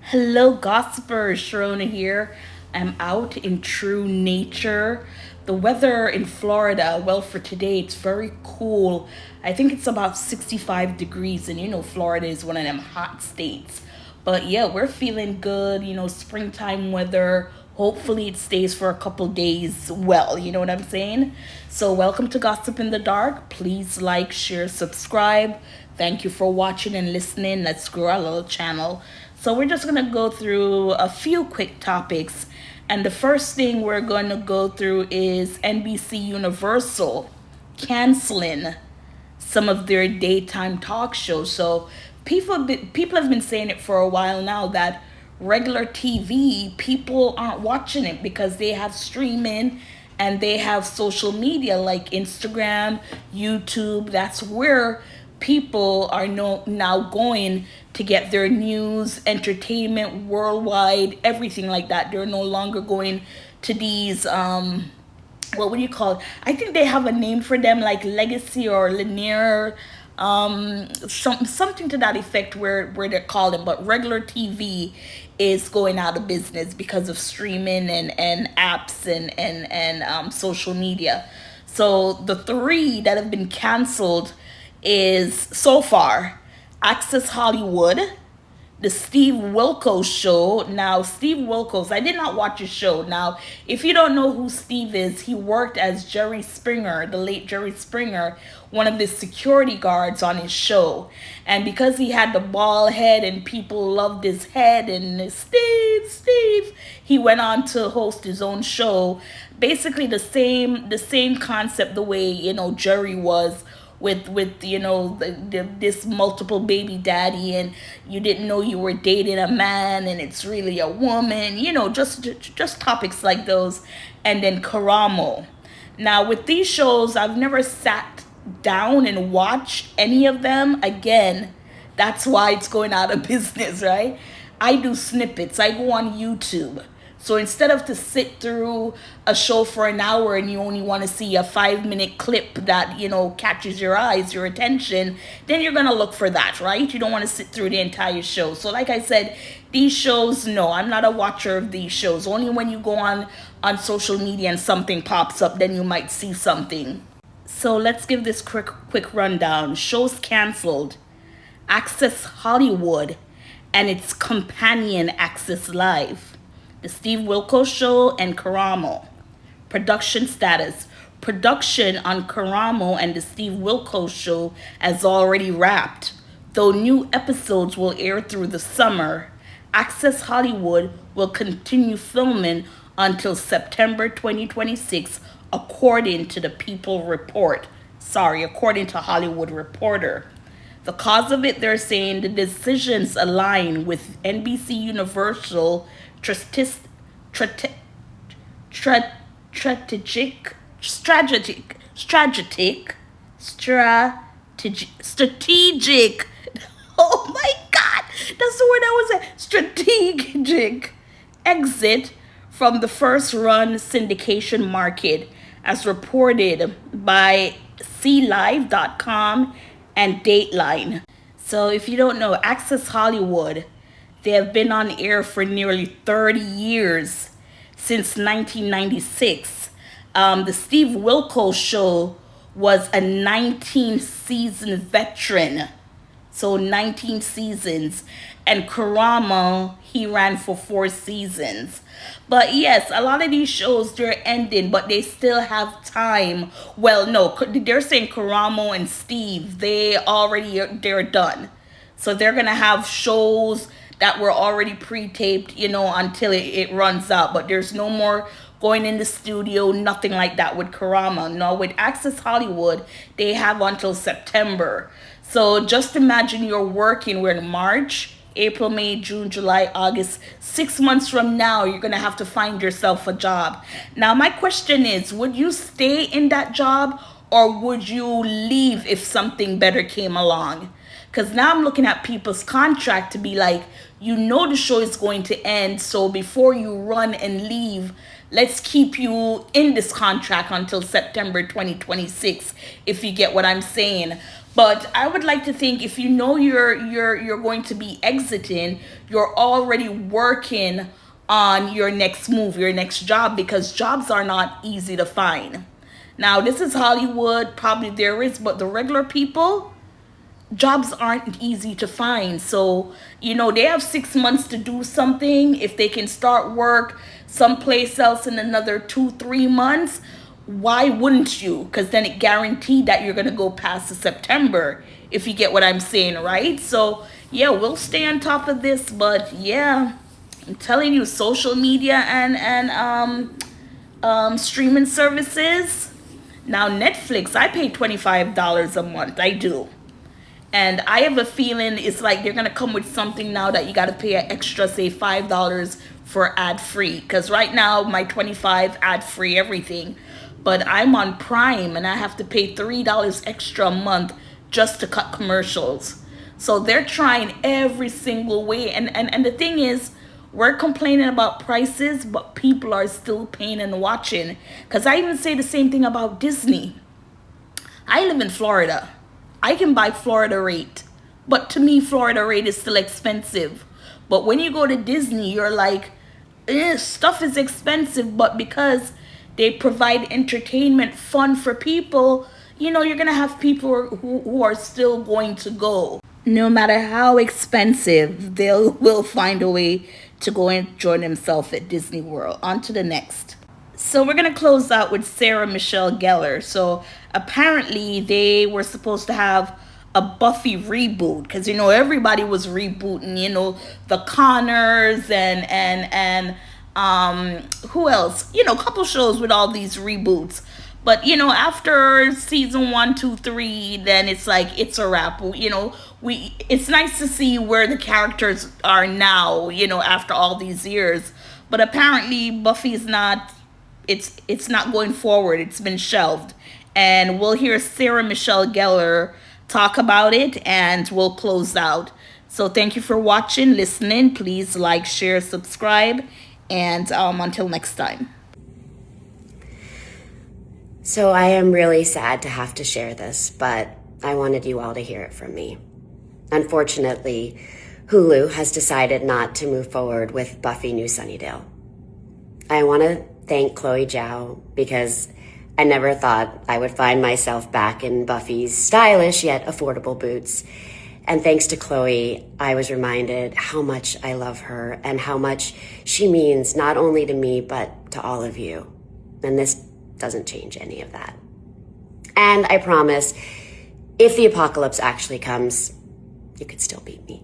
Hello, gossipers. Sharona here. I'm out in true nature. The weather in Florida, well, for today, it's very cool. I think it's about 65 degrees, and Florida is one of them hot states. But yeah, we're feeling good, springtime weather. Hopefully, it stays for a couple days well, you know what I'm saying? So, welcome to Gossip in the Dark. Please like, share, subscribe. Thank you for watching and listening. Let's grow our little channel. So we're just going to go through a few quick topics. And the first thing we're going to go through is NBC Universal canceling some of their daytime talk shows. So people have been saying it for a while now that regular TV, people aren't watching it because they have streaming and they have social media like Instagram, YouTube. That's where people are now going to get their news, entertainment, worldwide, everything like that. They're no longer going to these what would you call it? I think they have a name for them, like legacy or linear, something to that effect, where they're called them. But regular TV is going out of business because of streaming and apps and social media. So the three that have been canceled is so far Access Hollywood, the Steve Wilkos show. Now, Steve Wilkos, I did not watch his show. Now, if you don't know who Steve is, he worked as Jerry Springer, the late Jerry Springer, one of the security guards on his show. And because he had the bald head and people loved his head and Steve, he went on to host his own show. Basically the same concept, the way, Jerry was with this multiple baby daddy, and you didn't know you were dating a man and it's really a woman, just topics like those. And then Karamo. Now with these shows, I've never sat down and watched any of them. Again, that's why it's going out of business, right? I do snippets. I go on YouTube. So instead of to sit through a show for an hour and you only want to see a 5-minute clip that, catches your eyes, your attention, then you're going to look for that, right? You don't want to sit through the entire show. So like I said, these shows, no, I'm not a watcher of these shows. Only when you go on social media and something pops up, then you might see something. So let's give this quick rundown. Shows canceled: Access Hollywood and its companion Access Live, the Steve Wilkos Show, and Karamo. Production status: production on Karamo and the Steve Wilkos Show has already wrapped. Though new episodes will air through the summer, Access Hollywood will continue filming until September 2026, according to the People Report. According to Hollywood Reporter. The cause of it, they're saying the decisions align with NBC Universal strategic strategic strategic strategic oh my god, that's the word I was at. Strategic exit from the first run syndication market, as reported by CLive.com and Dateline. So if you don't know, Access Hollywood, they have been on air for nearly 30 years, since 1996. The Steve Wilkos Show was a 19-season veteran. So 19 seasons. And Karamo, he ran for 4 seasons. But yes, a lot of these shows, they're ending, but they still have time. Well, no, they're saying Karamo and Steve, they're done. So they're going to have shows that were already pre-taped, until it runs out. But there's no more going in the studio, nothing like that with Karama. No, with Access Hollywood, they have until September. So just imagine you're working, we're in March, April, May, June, July, August. 6 months from now, you're going to have to find yourself a job. Now, my question is, would you stay in that job or would you leave if something better came along? Because now I'm looking at people's contract to be like, the show is going to end. So before you run and leave, let's keep you in this contract until September 2026, if you get what I'm saying. But I would like to think, if you know you're going to be exiting, you're already working on your next move, your next job, because jobs are not easy to find. Now, this is Hollywood, probably there is, but the regular people, jobs aren't easy to find. So, they have 6 months to do something. If they can start work someplace else in another 2-3 months, why wouldn't you? Because then it guaranteed that you're going to go past the September, if you get what I'm saying, right? So, yeah, we'll stay on top of this. But yeah, I'm telling you, social media and streaming services. Now, Netflix, I pay $25 a month. I do. And I have a feeling it's like they're going to come with something now that you got to pay an extra, say, $5 for ad-free. Because right now, my 25 ad-free everything. But I'm on Prime, and I have to pay $3 extra a month just to cut commercials. So they're trying every single way. And the thing is, we're complaining about prices, but people are still paying and watching. Because I even say the same thing about Disney. I live in Florida. I can buy Florida rate, but to me, Florida rate is still expensive. But when you go to Disney, you're like, stuff is expensive, but because they provide entertainment, fun for people, you're going to have people who are still going to go. No matter how expensive, they will find a way to go and enjoy themselves at Disney World. On to the next. So we're going to close out with Sarah Michelle Gellar. So apparently they were supposed to have a Buffy reboot, because everybody was rebooting, the Connors and who else, a couple shows with all these reboots. But after season 1, 2, 3, then it's like it's a wrap. It's nice to see where the characters are now, after all these years. But apparently Buffy is not. It's not going forward. It's been shelved. And we'll hear Sarah Michelle Gellar talk about it, and we'll close out. So thank you for watching, listening. Please like, share, subscribe, and until next time. So I am really sad to have to share this, but I wanted you all to hear it from me. Unfortunately, Hulu has decided not to move forward with Buffy New Sunnydale. I want to thank Chloe Zhao, because I never thought I would find myself back in Buffy's stylish yet affordable boots. And thanks to Chloe, I was reminded how much I love her and how much she means not only to me, but to all of you. And this doesn't change any of that. And I promise, if the apocalypse actually comes, you could still beat me.